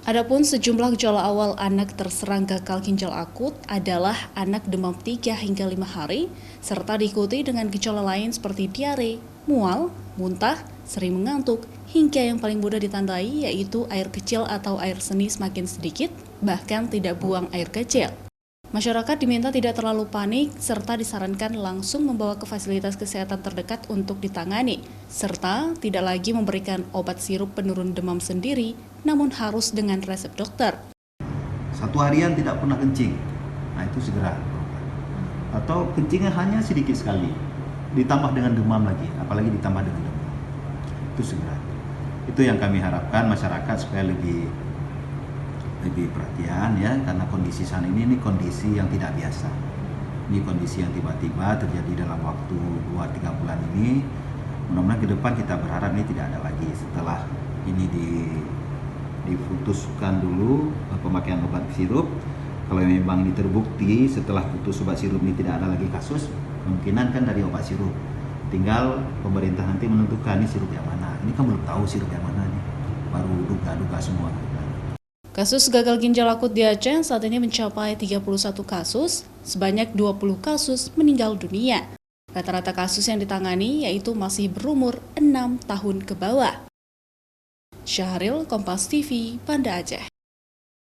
Adapun sejumlah gejala awal anak terserang gagal ginjal akut adalah anak demam 3 hingga 5 hari, serta diikuti dengan gejala lain seperti diare, mual, muntah, sering mengantuk, hingga yang paling mudah ditandai yaitu air kecil atau air seni semakin sedikit, bahkan tidak buang air kecil. Masyarakat diminta tidak terlalu panik, serta disarankan langsung membawa ke fasilitas kesehatan terdekat untuk ditangani, serta tidak lagi memberikan obat sirup penurun demam sendiri, namun harus dengan resep dokter. Satu harian tidak pernah kencing, nah itu segera. Atau kencingnya hanya sedikit sekali, ditambah dengan demam lagi, apalagi ditambah dengan demam, itu segera. Itu yang kami harapkan masyarakat supaya lebih perhatian ya, karena kondisi saat ini kondisi yang tidak biasa. Ini kondisi yang tiba-tiba terjadi dalam waktu 2-3 bulan ini. Mudah-mudahan ke depan kita berharap ini tidak ada lagi. Setelah ini diputuskan dulu pemakaian obat sirup, kalau memang ini terbukti setelah putus obat sirup ini tidak ada lagi kasus, kemungkinan kan dari obat sirup. Tinggal pemerintah nanti menentukan ini sirup yang mana. Ini kan belum tahu sirup yang mana nih, baru duga-duga semua. Kasus gagal ginjal akut di Aceh saat ini mencapai 31 kasus, sebanyak 20 kasus meninggal dunia. Rata-rata kasus yang ditangani yaitu masih berumur 6 tahun ke bawah. Syahril, Kompas TV, Banda Aceh.